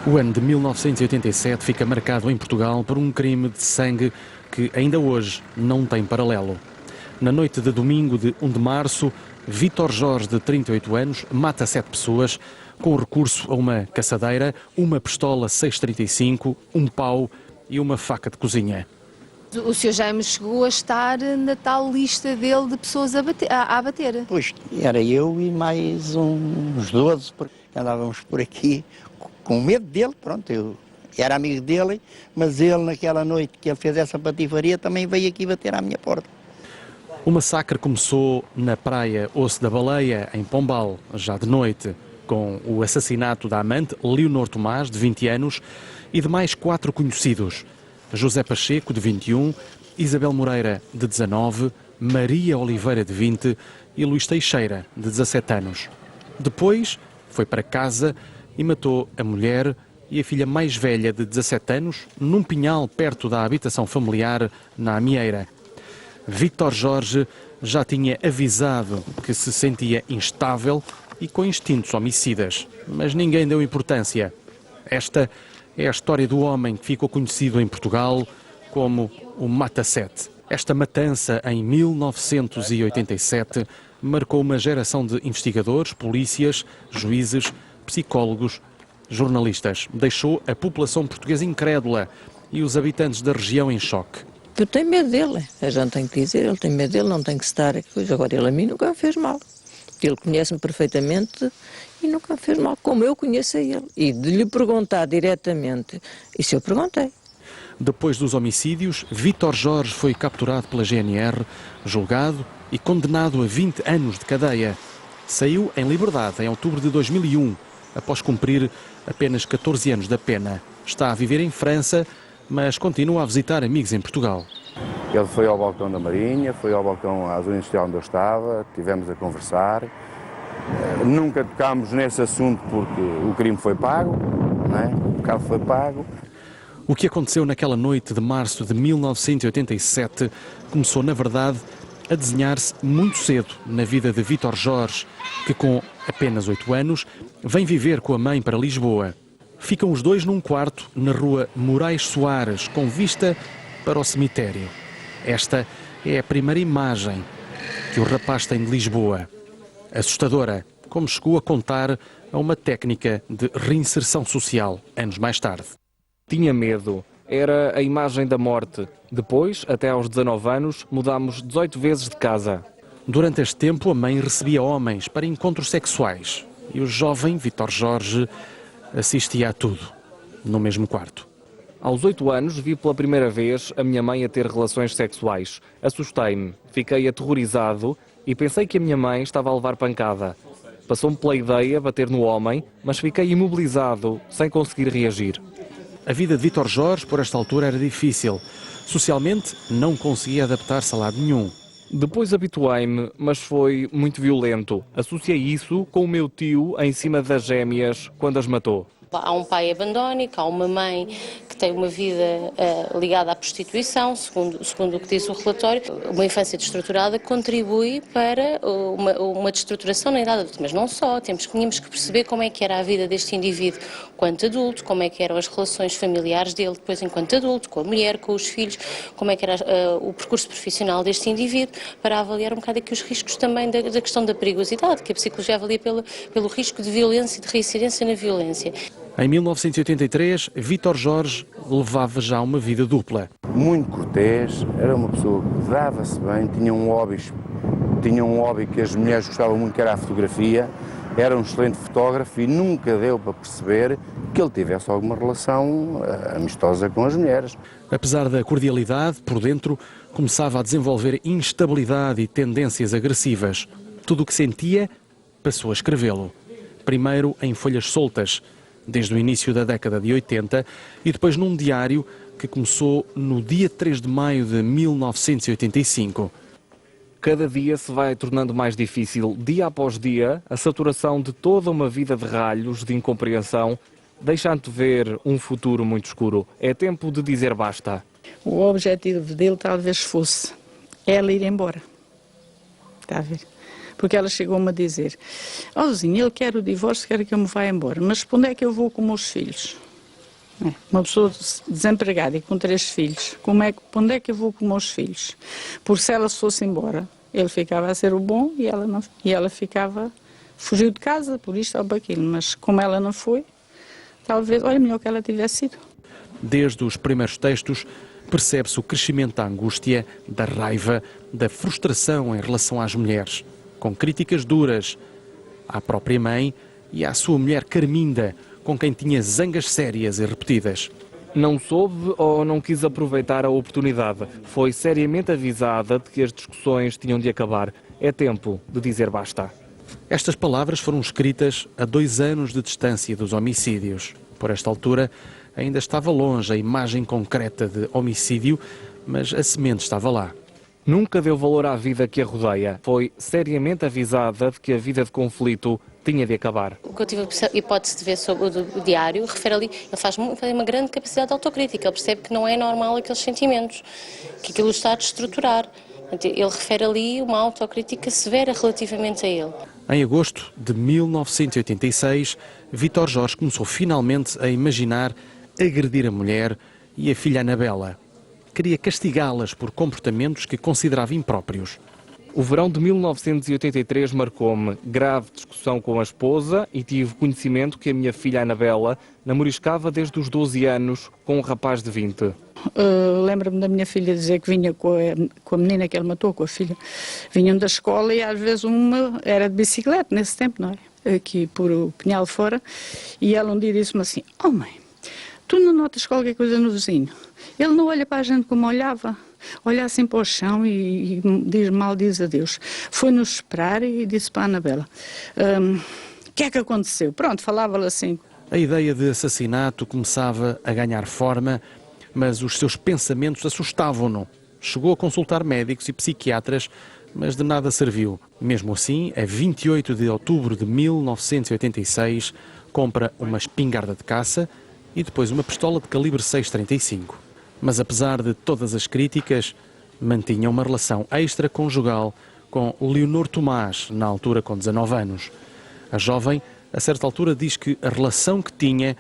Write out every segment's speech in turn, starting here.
O ano de 1987 fica marcado em Portugal por um crime de sangue que ainda hoje não tem paralelo. Na noite de domingo de 1 de março, Vítor Jorge, de 38 anos, mata 7 pessoas com recurso a uma caçadeira, uma pistola 6,35, um pau e uma faca de cozinha. O Sr. Jaime chegou a estar na tal lista dele de pessoas a bater. Pois, era eu e mais uns 12, porque andávamos por aqui com medo dele, pronto, eu era amigo dele, mas ele naquela noite que ele fez essa patifaria também veio aqui bater à minha porta. O massacre começou na praia Osso da Baleia, em Pombal, já de noite, com o assassinato da amante Leonor Tomás, de 20 anos, e de mais 4 conhecidos: José Pacheco, de 21, Isabel Moreira, de 19, Maria Oliveira, de 20 e Luís Teixeira, de 17 anos. Depois foi para casa e matou a mulher e a filha mais velha, de 17 anos, num pinhal perto da habitação familiar, na Amieira. Vítor Jorge já tinha avisado que se sentia instável e com instintos homicidas, mas ninguém deu importância. Esta é a história do homem que ficou conhecido em Portugal como o Mata-Sete. Esta matança, em 1987, marcou uma geração de investigadores, polícias, juízes, psicólogos, jornalistas. Deixou a população portuguesa incrédula e os habitantes da região em choque. Eu tenho medo dele, a gente tem que dizer, ele tem medo dele, não tem que estar aqui. Agora, ele a mim nunca me fez mal. Ele conhece-me perfeitamente e nunca me fez mal, como eu conheço a ele. E de lhe perguntar diretamente, isso eu perguntei. Depois dos homicídios, Vítor Jorge foi capturado pela GNR, julgado e condenado a 20 anos de cadeia. Saiu em liberdade em outubro de 2001, após cumprir apenas 14 anos da pena. Está a viver em França, mas continua a visitar amigos em Portugal. Ele foi ao balcão da Marinha, foi ao balcão à zona industrial onde eu estava, estivemos a conversar. Nunca tocámos nesse assunto porque o crime foi pago, não é? O carro foi pago. O que aconteceu naquela noite de março de 1987 começou, na verdade, a desenhar-se muito cedo na vida de Vítor Jorge, que com apenas 8 anos vem viver com a mãe para Lisboa. Ficam os dois num quarto na rua Moraes Soares, com vista para o cemitério. Esta é a primeira imagem que o rapaz tem de Lisboa. Assustadora, como chegou a contar a uma técnica de reinserção social, anos mais tarde. Tinha medo. Era a imagem da morte. Depois, até aos 19 anos, mudámos 18 vezes de casa. Durante este tempo, a mãe recebia homens para encontros sexuais e o jovem Vítor Jorge assistia a tudo, no mesmo quarto. Aos 8 anos, vi pela primeira vez a minha mãe a ter relações sexuais. Assustei-me, fiquei aterrorizado e pensei que a minha mãe estava a levar pancada. Passou-me pela ideia bater no homem, mas fiquei imobilizado, sem conseguir reagir. A vida de Vítor Jorge, por esta altura, era difícil. Socialmente, não conseguia adaptar-se a lado nenhum. Depois habituei-me, mas foi muito violento. Associei isso com o meu tio em cima das gêmeas quando as matou. Há um pai abandónico, há uma mãe que tem uma vida ligada à prostituição, segundo o que diz o relatório. Uma infância destruturada contribui para uma destruturação na idade adulta, mas não só. Tínhamos que perceber como é que era a vida deste indivíduo enquanto adulto, como é que eram as relações familiares dele depois enquanto adulto, com a mulher, com os filhos, como é que era o percurso profissional deste indivíduo, para avaliar um bocado aqui os riscos também da questão da perigosidade, que a psicologia avalia pelo risco de violência e de reincidência na violência. Em 1983, Vítor Jorge levava já uma vida dupla. Muito cortês, era uma pessoa que dava-se bem, tinha um hobby que as mulheres gostavam muito, que era a fotografia, era um excelente fotógrafo e nunca deu para perceber que ele tivesse alguma relação amistosa com as mulheres. Apesar da cordialidade, por dentro, começava a desenvolver instabilidade e tendências agressivas. Tudo o que sentia, passou a escrevê-lo. Primeiro em folhas soltas, desde o início da década de 80, e depois num diário que começou no dia 3 de maio de 1985. Cada dia se vai tornando mais difícil. Dia após dia, a saturação de toda uma vida de ralhos, de incompreensão, deixa-te ver um futuro muito escuro. É tempo de dizer basta. O objetivo dele talvez fosse ela ir embora. Está a ver? Porque ela chegou-me a dizer: "Ózinho, ele quer o divórcio, quer que eu me vá embora, mas para onde é que eu vou com meus filhos?" Uma pessoa desempregada e com 3 filhos, para onde é que eu vou com meus filhos? Porque se ela se fosse embora, ele ficava a ser o bom e ela não, e ela ficava, fugiu de casa por isto ou por aquilo, mas como ela não foi, talvez, olha, melhor que ela tivesse sido. Desde os primeiros textos, percebe-se o crescimento da angústia, da raiva, da frustração em relação às mulheres, com críticas duras à própria mãe e à sua mulher Carminda, com quem tinha zangas sérias e repetidas. Não soube ou não quis aproveitar a oportunidade. Foi seriamente avisada de que as discussões tinham de acabar. É tempo de dizer basta. Estas palavras foram escritas a 2 anos de distância dos homicídios. Por esta altura, ainda estava longe a imagem concreta de homicídio, mas a semente estava lá. Nunca deu valor à vida que a rodeia. Foi seriamente avisada de que a vida de conflito tinha de acabar. O que eu tive a hipótese de ver sobre o diário, refere ali, ele tem uma grande capacidade de autocrítica, ele percebe que não é normal aqueles sentimentos, que aquilo está a destruturar. Ele refere ali uma autocrítica severa relativamente a ele. Em agosto de 1986, Vítor Jorge começou finalmente a imaginar agredir a mulher e a filha Anabela. Queria castigá-las por comportamentos que considerava impróprios. O verão de 1983 marcou-me. Grave discussão com a esposa e tive conhecimento que a minha filha Anabela namoriscava desde os 12 anos com um rapaz de 20. Lembro-me da minha filha dizer que vinha com a menina que ele matou, com a filha. Vinham da escola e às vezes uma era de bicicleta, nesse tempo, não é? Aqui por o Pinhal fora. E ela um dia disse-me assim, oh mãe, tu não notas qualquer coisa no vizinho? Ele não olha para a gente como olhava. Olha assim para o chão e diz adeus. Foi-nos esperar e disse para a Anabela, o que é que aconteceu? Pronto, falava-lhe assim. A ideia de assassinato começava a ganhar forma, mas os seus pensamentos assustavam-no. Chegou a consultar médicos e psiquiatras, mas de nada serviu. Mesmo assim, a 28 de outubro de 1986, compra uma espingarda de caça e depois uma pistola de calibre 6,35. Mas apesar de todas as críticas, mantinha uma relação extraconjugal com Leonor Tomás, na altura com 19 anos. A jovem, a certa altura, diz que a relação que tinha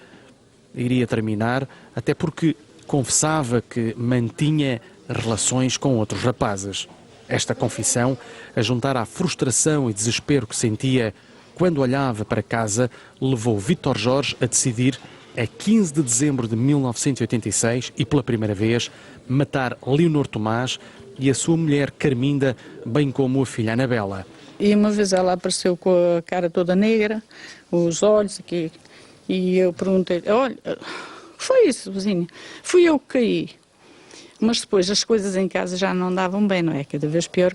iria terminar, até porque confessava que mantinha relações com outros rapazes. Esta confissão, a juntar à frustração e desespero que sentia quando olhava para casa, levou Vítor Jorge a decidir, a 15 de dezembro de 1986, e pela primeira vez, matar Leonor Tomás e a sua mulher Carminda, bem como a filha Anabela. E uma vez ela apareceu com a cara toda negra, os olhos aqui, e eu perguntei, olha, foi isso, vizinha? Fui eu que caí. Mas depois as coisas em casa já não davam bem, não é? Cada vez pior,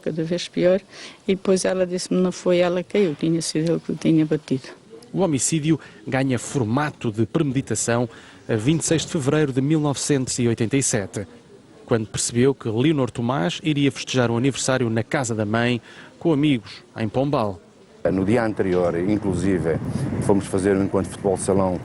e depois ela disse-me, não foi ela que caiu, tinha sido ele que o tinha batido. O homicídio ganha formato de premeditação a 26 de fevereiro de 1987, quando percebeu que Leonor Tomás iria festejar o aniversário na casa da mãe, com amigos, em Pombal. No dia anterior, inclusive, fomos fazer um encontro de futebol de salão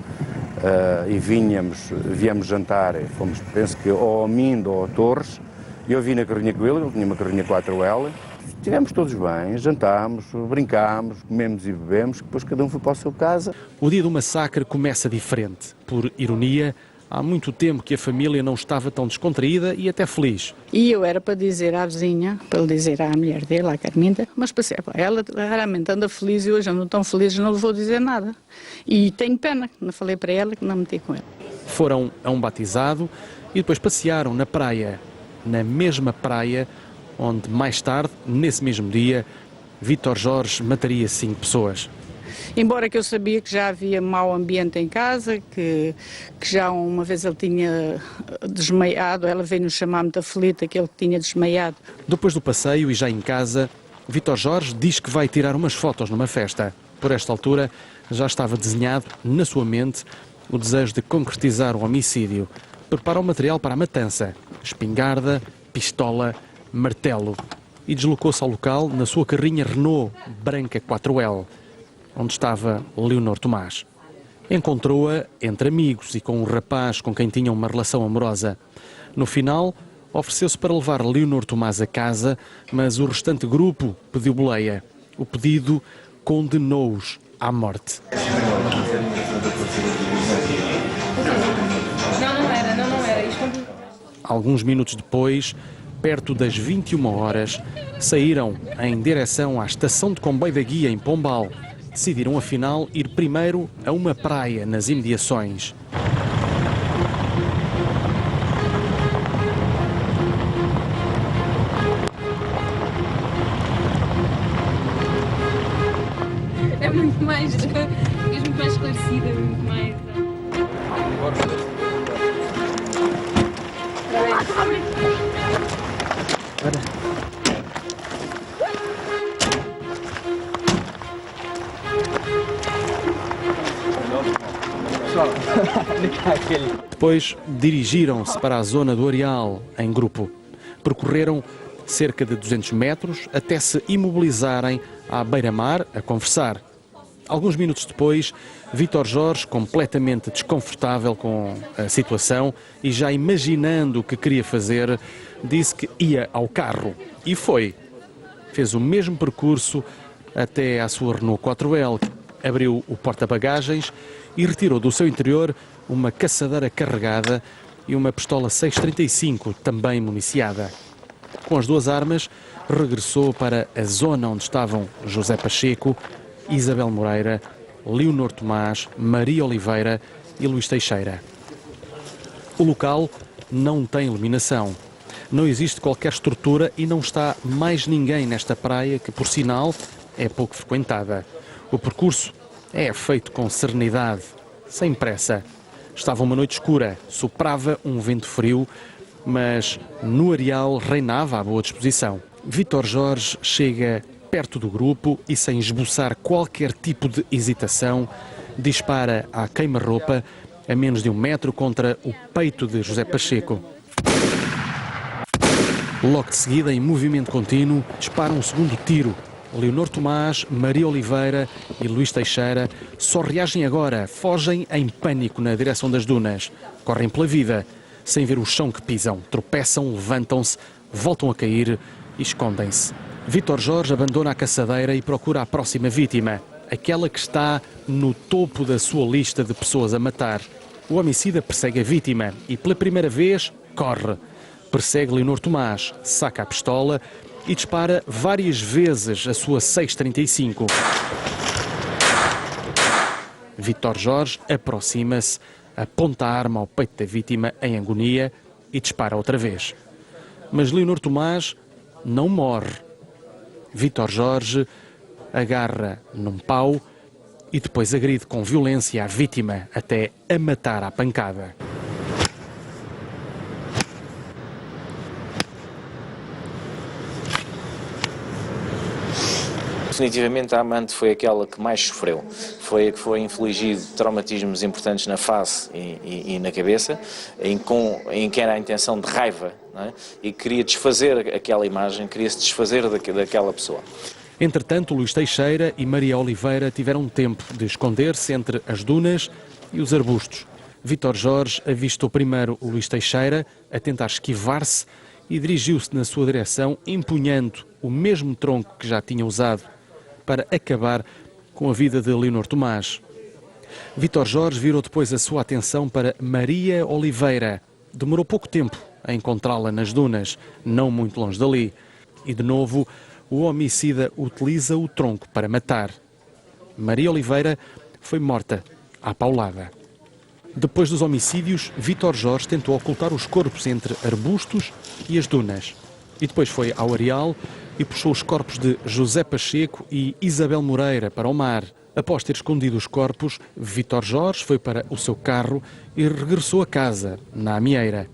e viemos jantar, fomos, penso que, ou ao Mindo ou ao Torres, e eu vim na carrinha com ele tinha uma carrinha 4L. Estivemos todos bem, jantámos, brincámos, comemos e bebemos, depois cada um foi para a sua casa. O dia do massacre começa diferente. Por ironia, há muito tempo que a família não estava tão descontraída e até feliz. E eu era para dizer à vizinha, para lhe dizer à mulher dele, à Carminda, mas pensei, ela raramente anda feliz e hoje ando tão feliz, não lhe vou dizer nada. E tenho pena, não falei para ela que não meti com ela. Foram a um batizado e depois passearam na praia, na mesma praia onde mais tarde, nesse mesmo dia, Vítor Jorge mataria 5 pessoas. Embora que eu sabia que já havia mau ambiente em casa, que já uma vez ele tinha desmaiado, ela veio-nos chamar muito aflita que ele tinha desmaiado. Depois do passeio e já em casa, Vítor Jorge diz que vai tirar umas fotos numa festa. Por esta altura, já estava desenhado na sua mente o desejo de concretizar o homicídio. Prepara o material para a matança, espingarda, pistola, martelo, e deslocou-se ao local na sua carrinha Renault branca 4L, onde estava Leonor Tomás. Encontrou-a entre amigos e com um rapaz com quem tinha uma relação amorosa. No final, ofereceu-se para levar Leonor Tomás a casa, mas o restante grupo pediu boleia. O pedido condenou-os à morte. Alguns minutos depois, perto das 21 horas, saíram em direção à estação de comboio da Guia, em Pombal. Decidiram, afinal, ir primeiro a uma praia nas imediações. É muito mais esclarecida, muito mais... Depois dirigiram-se para a zona do areal em grupo. Percorreram cerca de 200 metros até se imobilizarem à beira-mar a conversar. Alguns minutos depois, Vítor Jorge, completamente desconfortável com a situação e já imaginando o que queria fazer, disse que ia ao carro. E foi. Fez o mesmo percurso até à sua Renault 4L. Abriu o porta-bagagens e retirou do seu interior uma caçadeira carregada e uma pistola 635, também municiada. Com as duas armas, regressou para a zona onde estavam José Pacheco, Isabel Moreira, Leonor Tomás, Maria Oliveira e Luís Teixeira. O local não tem iluminação. Não existe qualquer estrutura e não está mais ninguém nesta praia que, por sinal, é pouco frequentada. O percurso é feito com serenidade, sem pressa. Estava uma noite escura, soprava um vento frio, mas no areal reinava a boa disposição. Vítor Jorge chega perto do grupo e, sem esboçar qualquer tipo de hesitação, dispara à queima-roupa a menos de 1 metro contra o peito de José Pacheco. Logo de seguida, em movimento contínuo, dispara um segundo tiro. Leonor Tomás, Maria Oliveira e Luís Teixeira só reagem agora, fogem em pânico na direção das dunas. Correm pela vida, sem ver o chão que pisam. Tropeçam, levantam-se, voltam a cair e escondem-se. Vítor Jorge abandona a caçadeira e procura a próxima vítima, aquela que está no topo da sua lista de pessoas a matar. O homicida persegue a vítima e, pela primeira vez, corre. Persegue Leonor Tomás, saca a pistola e dispara várias vezes a sua 635. Vítor Jorge aproxima-se, aponta a arma ao peito da vítima em agonia e dispara outra vez. Mas Leonor Tomás não morre. Vítor Jorge agarra num pau e depois agride com violência a vítima até a matar à pancada. Definitivamente a amante foi aquela que mais sofreu, foi a que foi infligido traumatismos importantes na face e na cabeça, em que era a intenção de raiva, não é? E queria desfazer aquela imagem, queria-se desfazer daquela pessoa. Entretanto, Luís Teixeira e Maria Oliveira tiveram tempo de esconder-se entre as dunas e os arbustos. Vítor Jorge avistou primeiro o Luís Teixeira a tentar esquivar-se e dirigiu-se na sua direção, empunhando o mesmo tronco que já tinha usado para acabar com a vida de Leonor Tomás. Vítor Jorge virou depois a sua atenção para Maria Oliveira. Demorou pouco tempo a encontrá-la nas dunas, não muito longe dali. E, de novo, o homicida utiliza o tronco para matar. Maria Oliveira foi morta à paulada. Depois dos homicídios, Vítor Jorge tentou ocultar os corpos entre arbustos e as dunas. E depois foi ao areal e puxou os corpos de José Pacheco e Isabel Moreira para o mar. Após ter escondido os corpos, Vítor Jorge foi para o seu carro e regressou a casa, na Amieira.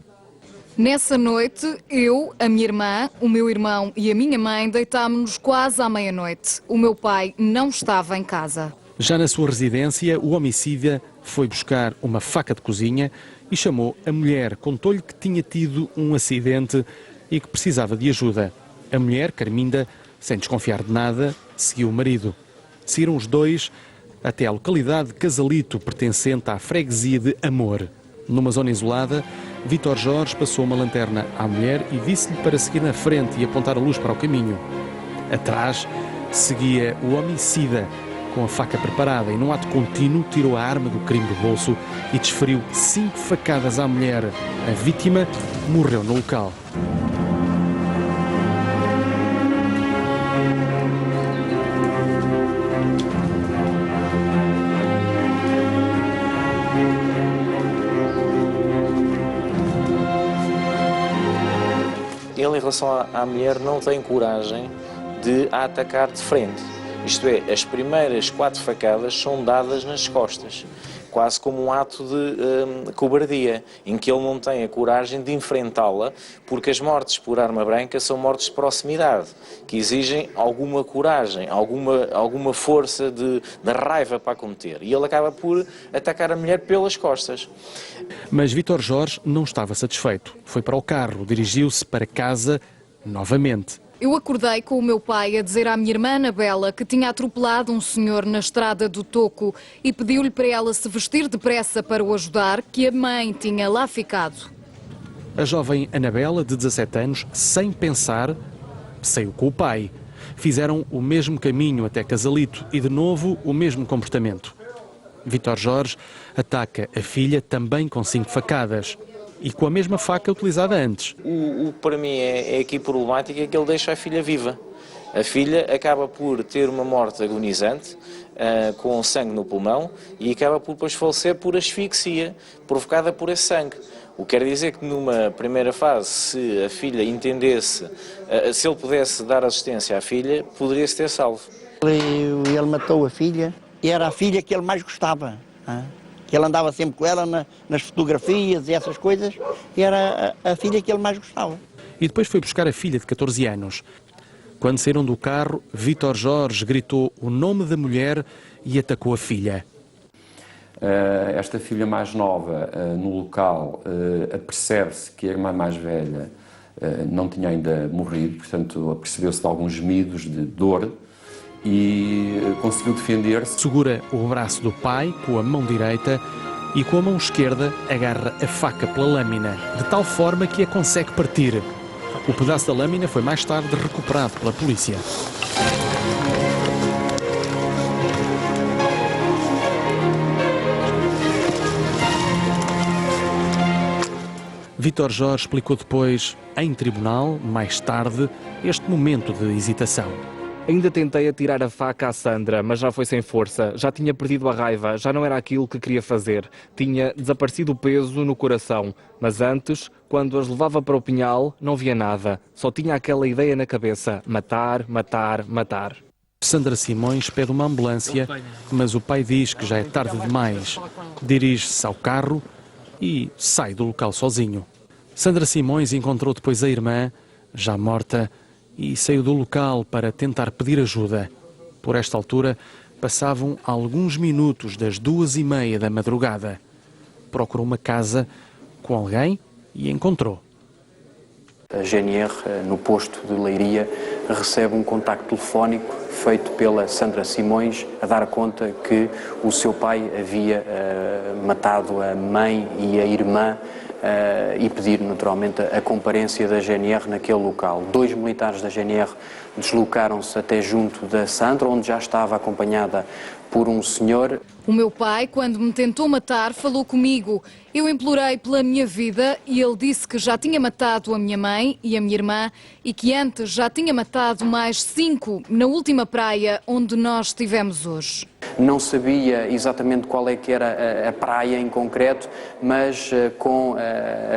Nessa noite, eu, a minha irmã, o meu irmão e a minha mãe deitámos-nos quase à meia-noite. O meu pai não estava em casa. Já na sua residência, o homicida foi buscar uma faca de cozinha e chamou a mulher. Contou-lhe que tinha tido um acidente e que precisava de ajuda. A mulher, Carminda, sem desconfiar de nada, seguiu o marido. Seguiram os dois até à localidade de Casalito, pertencente à freguesia de Amor. Numa zona isolada, Vítor Jorge passou uma lanterna à mulher e disse-lhe para seguir na frente e apontar a luz para o caminho. Atrás, seguia o homicida, com a faca preparada e, num ato contínuo, tirou a arma do crime do bolso e desferiu 5 facadas à mulher. A vítima morreu no local. Ele, em relação à mulher, não tem coragem de a atacar de frente. Isto é, as primeiras 4 facadas são dadas nas costas, quase como um ato de cobardia, em que ele não tem a coragem de enfrentá-la, porque as mortes por arma branca são mortes de proximidade, que exigem alguma coragem, alguma força de raiva para a cometer. E ele acaba por atacar a mulher pelas costas. Mas Vítor Jorge não estava satisfeito. Foi para o carro, dirigiu-se para casa novamente. Eu acordei com o meu pai a dizer à minha irmã Anabela que tinha atropelado um senhor na estrada do Toco e pediu-lhe para ela se vestir depressa para o ajudar, que a mãe tinha lá ficado. A jovem Anabela, de 17 anos, sem pensar, saiu com o pai. Fizeram o mesmo caminho até Casalito e, de novo, o mesmo comportamento. Vítor Jorge ataca a filha também com 5 facadas e com a mesma faca utilizada antes. O que para mim é aqui problemático é que ele deixa a filha viva. A filha acaba por ter uma morte agonizante, com sangue no pulmão, e acaba por depois falecer por asfixia, provocada por esse sangue. O que quer dizer que numa primeira fase, se a filha entendesse, se ele pudesse dar assistência à filha, poderia-se ter salvo. Ele matou a filha e era a filha que ele mais gostava. Que ele andava sempre com ela nas fotografias e essas coisas, e era a filha que ele mais gostava. E depois foi buscar a filha de 14 anos. Quando saíram do carro, Vítor Jorge gritou o nome da mulher e atacou a filha. Esta filha mais nova, no local, apercebe-se que a irmã mais velha não tinha ainda morrido, portanto apercebeu-se de alguns gemidos de dor e conseguiu defender-se. Segura o braço do pai com a mão direita e com a mão esquerda agarra a faca pela lâmina, de tal forma que a consegue partir. O pedaço da lâmina foi mais tarde recuperado pela polícia. Vítor Jorge explicou depois, em tribunal, mais tarde, este momento de hesitação. Ainda tentei atirar a faca à Sandra, mas já foi sem força. Já tinha perdido a raiva, já não era aquilo que queria fazer. Tinha desaparecido o peso no coração. Mas antes, quando as levava para o pinhal, não via nada. Só tinha aquela ideia na cabeça: matar, matar, matar. Sandra Simões pede uma ambulância, mas o pai diz que já é tarde demais. Dirige-se ao carro e sai do local sozinho. Sandra Simões encontrou depois a irmã, já morta, e saiu do local para tentar pedir ajuda. Por esta altura, passavam alguns minutos das 2h30 da madrugada. Procurou uma casa com alguém e encontrou. A GNR, no posto de Leiria, recebe um contacto telefónico feito pela Sandra Simões a dar conta que o seu pai havia matado a mãe e a irmã e pedir naturalmente a comparência da GNR naquele local. 2 militares da GNR deslocaram-se até junto da Sandra, onde já estava acompanhada por um senhor. O meu pai, quando me tentou matar, falou comigo. Eu implorei pela minha vida e ele disse que já tinha matado a minha mãe e a minha irmã e que antes já tinha matado mais 5 na última praia onde nós estivemos hoje. Não sabia exatamente qual é que era a praia em concreto, mas com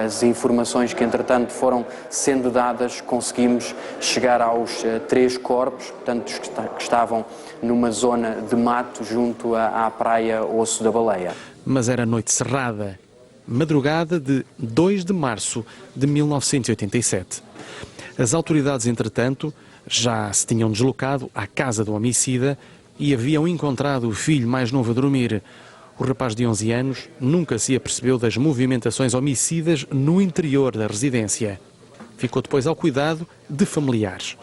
as informações que entretanto foram sendo dadas, conseguimos chegar aos 3 corpos, portanto, que estavam numa zona de mato junto à praia Osso da Baleia. Mas era noite cerrada, madrugada de 2 de março de 1987. As autoridades, entretanto, já se tinham deslocado à casa do homicida e haviam encontrado o filho mais novo a dormir. O rapaz de 11 anos nunca se apercebeu das movimentações homicidas no interior da residência. Ficou depois ao cuidado de familiares.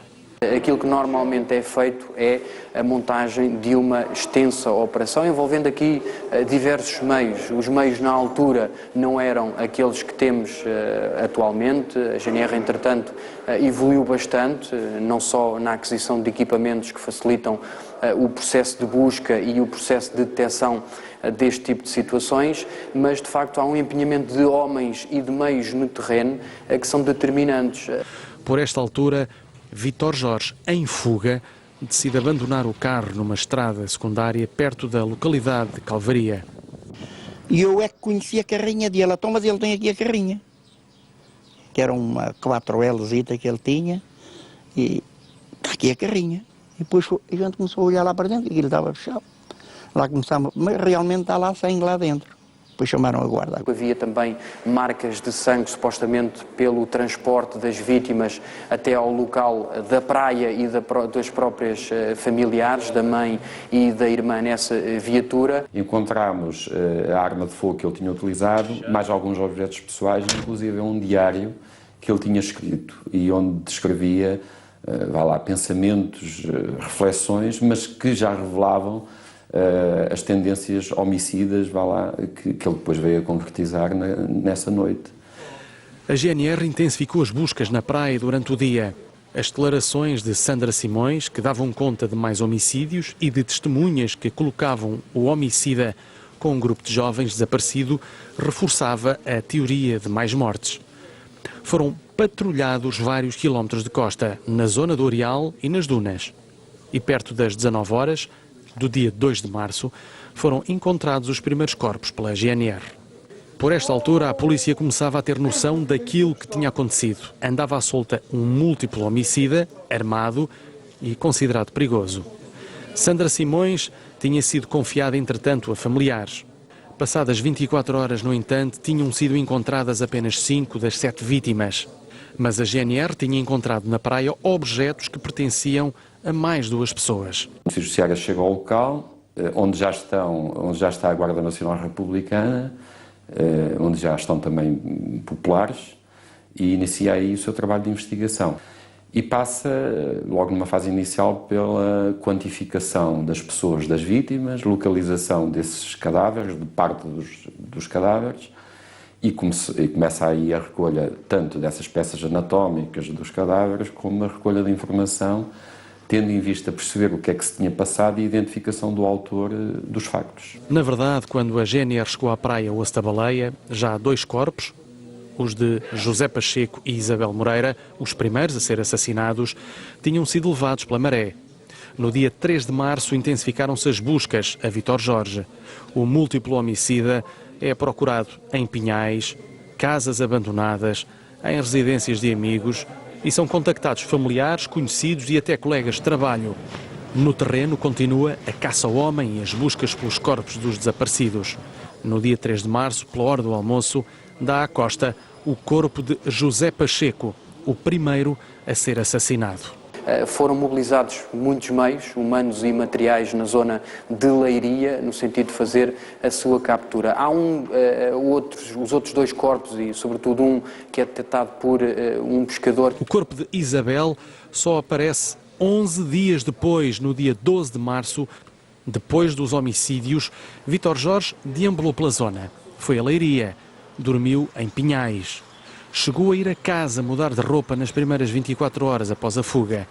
Aquilo que normalmente é feito é a montagem de uma extensa operação, envolvendo aqui diversos meios. Os meios na altura não eram aqueles que temos atualmente. A GNR, entretanto, evoluiu bastante, não só na aquisição de equipamentos que facilitam o processo de busca e o processo de detecção deste tipo de situações, mas de facto há um empenhamento de homens e de meios no terreno que são determinantes. Por esta altura, Vítor Jorge, em fuga, decide abandonar o carro numa estrada secundária perto da localidade de Calvaria. E eu é que conheci a carrinha dele, então, mas ele tem aqui a carrinha, que era uma 4Lzita que ele tinha, e está aqui a carrinha. E depois a gente começou a olhar lá para dentro, e aquilo estava fechado. Lá começámos, mas realmente está lá sangue lá dentro. Depois chamaram a guarda. Havia também marcas de sangue, supostamente pelo transporte das vítimas até ao local da praia e das próprias familiares, da mãe e da irmã nessa viatura. Encontramos a arma de fogo que ele tinha utilizado, mais alguns objetos pessoais, inclusive um diário que ele tinha escrito e onde descrevia pensamentos, reflexões, mas que já revelavam as tendências homicidas que ele depois veio a concretizar nessa noite. A GNR intensificou as buscas na praia durante o dia. As declarações de Sandra Simões, que davam conta de mais homicídios, e de testemunhas que colocavam o homicida com um grupo de jovens desaparecido, reforçava a teoria de mais mortes. Foram patrulhados vários quilómetros de costa, na zona do Areal e nas dunas. E perto das 19 horas, do dia 2 de março, foram encontrados os primeiros corpos pela GNR. Por esta altura, a polícia começava a ter noção daquilo que tinha acontecido. Andava à solta um múltiplo homicida, armado e considerado perigoso. Sandra Simões tinha sido confiada, entretanto, a familiares. Passadas 24 horas, no entanto, tinham sido encontradas apenas 5 das 7 vítimas. Mas a GNR tinha encontrado na praia objetos que pertenciam a mais 2 pessoas. A Polícia Judiciária chega ao local, onde já está a Guarda Nacional Republicana, onde já estão também populares, e inicia aí o seu trabalho de investigação. E passa, logo numa fase inicial, pela quantificação das pessoas, das vítimas, localização desses cadáveres, de parte dos cadáveres, e começa aí a recolha tanto dessas peças anatómicas dos cadáveres, como a recolha de informação, tendo em vista perceber o que é que se tinha passado e a identificação do autor dos factos. Na verdade, quando a GNR chegou à praia Osso da Baleia, já há 2 corpos, os de José Pacheco e Isabel Moreira, os primeiros a ser assassinados, tinham sido levados pela maré. No dia 3 de março intensificaram-se as buscas a Vítor Jorge. O múltiplo homicida é procurado em Pinhais, casas abandonadas, em residências de amigos, e são contactados familiares, conhecidos e até colegas de trabalho. No terreno continua a caça ao homem e as buscas pelos corpos dos desaparecidos. No dia 3 de março, pela hora do almoço, dá à costa o corpo de José Pacheco, o primeiro a ser assassinado. Foram mobilizados muitos meios, humanos e materiais, na zona de Leiria, no sentido de fazer a sua captura. Há os outros 2 corpos, e sobretudo um que é detectado por um pescador. O corpo de Isabel só aparece 11 dias depois, no dia 12 de março, depois dos homicídios. Vítor Jorge deambulou pela zona, foi a Leiria, dormiu em Pinhais. Chegou a ir a casa mudar de roupa nas primeiras 24 horas após a fuga.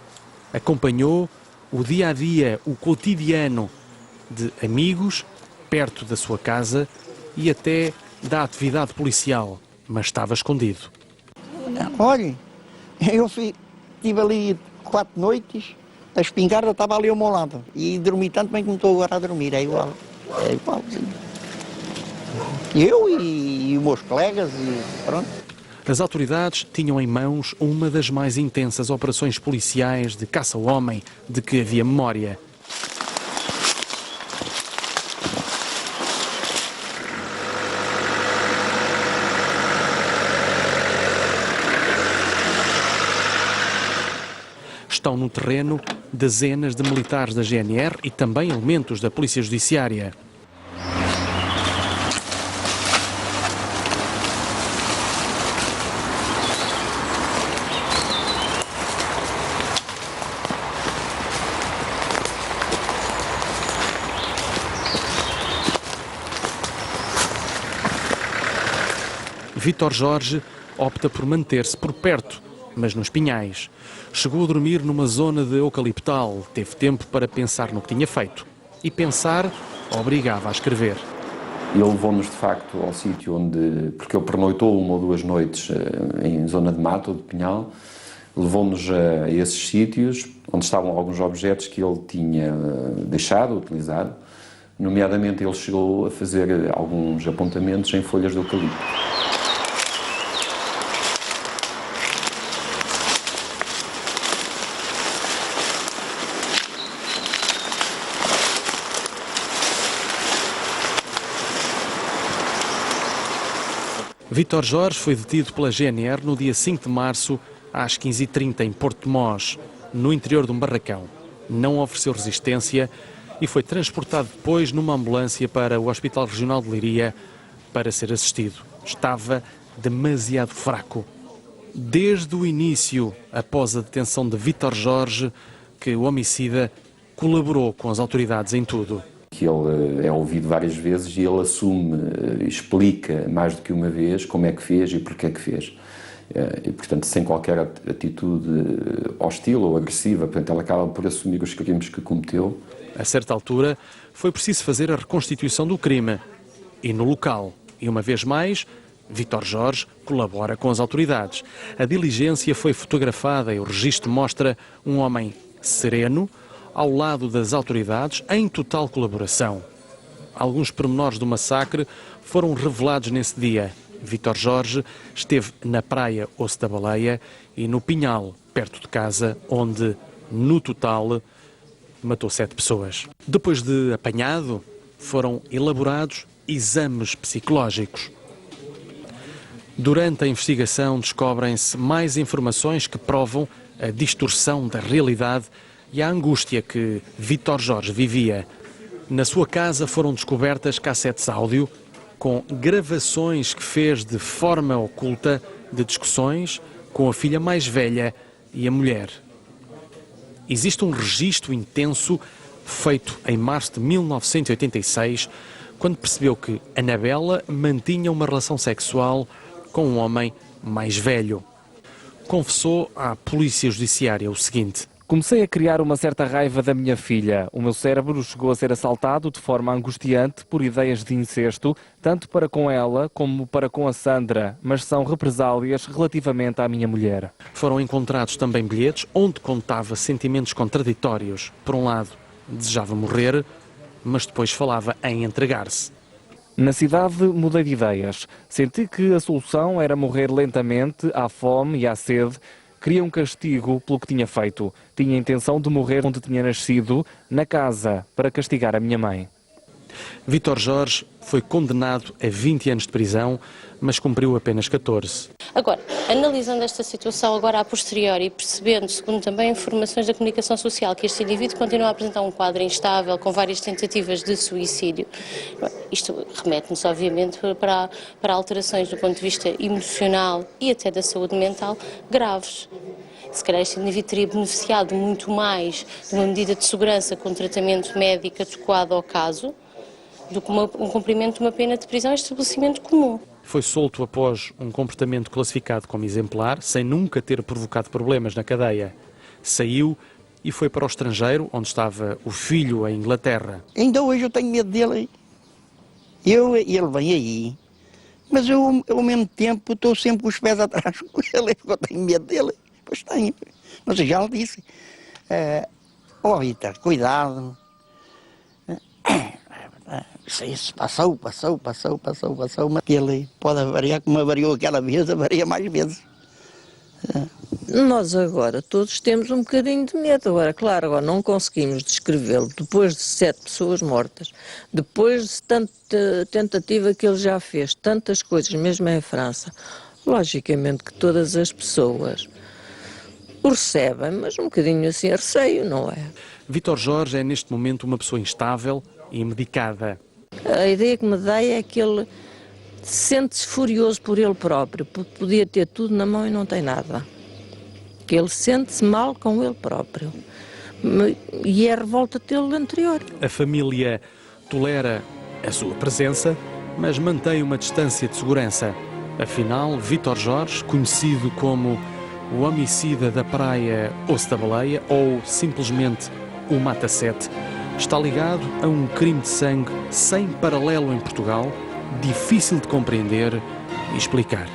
Acompanhou o dia-a-dia, o cotidiano de amigos, perto da sua casa e até da atividade policial, mas estava escondido. Olha, eu estive ali 4 noites, a espingarda estava ali ao meu lado e dormi tanto bem como estou agora a dormir, é igual. Eu e os meus colegas e pronto. As autoridades tinham em mãos uma das mais intensas operações policiais de caça ao homem de que havia memória. Estão no terreno dezenas de militares da GNR e também elementos da Polícia Judiciária. Vítor Jorge opta por manter-se por perto, mas nos Pinhais. Chegou a dormir numa zona de eucaliptal, teve tempo para pensar no que tinha feito. E pensar obrigava a escrever. Ele levou-nos, de facto, ao sítio onde... Porque ele pernoitou 1 ou 2 noites em zona de mata ou de pinhal. Levou-nos a esses sítios onde estavam alguns objetos que ele tinha deixado, utilizado. Nomeadamente, ele chegou a fazer alguns apontamentos em folhas de eucalipto. Vítor Jorge foi detido pela GNR no dia 5 de março, às 15h30, em Porto de Mós, no interior de um barracão. Não ofereceu resistência e foi transportado depois numa ambulância para o Hospital Regional de Leiria para ser assistido. Estava demasiado fraco. Desde o início, após a detenção de Vítor Jorge, que o homicida colaborou com as autoridades em tudo. Que ele é ouvido várias vezes e ele assume, explica mais do que uma vez como é que fez e porquê é que fez. E, portanto, sem qualquer atitude hostil ou agressiva, portanto, ele acaba por assumir os crimes que cometeu. A certa altura, foi preciso fazer a reconstituição do crime. E no local, e uma vez mais, Vítor Jorge colabora com as autoridades. A diligência foi fotografada e o registro mostra um homem sereno, ao lado das autoridades, em total colaboração. Alguns pormenores do massacre foram revelados nesse dia. Vítor Jorge esteve na praia Osso da Baleia e no Pinhal, perto de casa, onde, no total, matou 7 pessoas. Depois de apanhado, foram elaborados exames psicológicos. Durante a investigação, descobrem-se mais informações que provam a distorção da realidade e a angústia que Vítor Jorge vivia. Na sua casa foram descobertas cassetes áudio com gravações que fez de forma oculta de discussões com a filha mais velha e a mulher. Existe um registro intenso feito em março de 1986, quando percebeu que Anabela mantinha uma relação sexual com um homem mais velho. Confessou à Polícia Judiciária o seguinte: comecei a criar uma certa raiva da minha filha. O meu cérebro chegou a ser assaltado de forma angustiante por ideias de incesto, tanto para com ela como para com a Sandra, mas são represálias relativamente à minha mulher. Foram encontrados também bilhetes onde contava sentimentos contraditórios. Por um lado, desejava morrer, mas depois falava em entregar-se. Na cidade mudei de ideias. Senti que a solução era morrer lentamente, à fome e à sede. Queria um castigo pelo que tinha feito. Tinha a intenção de morrer onde tinha nascido, na casa, para castigar a minha mãe. Vítor Jorge foi condenado a 20 anos de prisão, mas cumpriu apenas 14. Agora, analisando esta situação agora a posteriori e percebendo, segundo também informações da comunicação social, que este indivíduo continua a apresentar um quadro instável, com várias tentativas de suicídio, isto remete-nos obviamente para alterações do ponto de vista emocional e até da saúde mental graves. Se calhar este indivíduo teria beneficiado muito mais de uma medida de segurança com tratamento médico adequado ao caso, do que um cumprimento de uma pena de prisão em estabelecimento comum. Foi solto após um comportamento classificado como exemplar, sem nunca ter provocado problemas na cadeia. Saiu e foi para o estrangeiro, onde estava o filho, em Inglaterra. Ainda hoje eu tenho medo dele. Ele vem aí, mas eu ao mesmo tempo estou sempre com os pés atrás com ele, porque eu tenho medo dele. Pois tenho. Mas eu já lhe disse. Vitor, cuidado. Isso passou, mas ele pode avariar como avariou aquela vez, avaria mais vezes. Nós agora todos temos um bocadinho de medo. Agora, claro, agora não conseguimos descrevê-lo depois de 7 pessoas mortas, depois de tanta tentativa que ele já fez, tantas coisas, mesmo em França. Logicamente que todas as pessoas o recebem, mas um bocadinho assim a receio, não é? Vítor Jorge é neste momento uma pessoa instável e medicada. A ideia que me dá é que ele sente-se furioso por ele próprio, porque podia ter tudo na mão e não tem nada. Que ele sente-se mal com ele próprio. E é a revolta dele anterior. A família tolera a sua presença, mas mantém uma distância de segurança. Afinal, Vítor Jorge, conhecido como o homicida da praia Osso da Baleia ou simplesmente o Mata-Sete, está ligado a um crime de sangue sem paralelo em Portugal, difícil de compreender e explicar.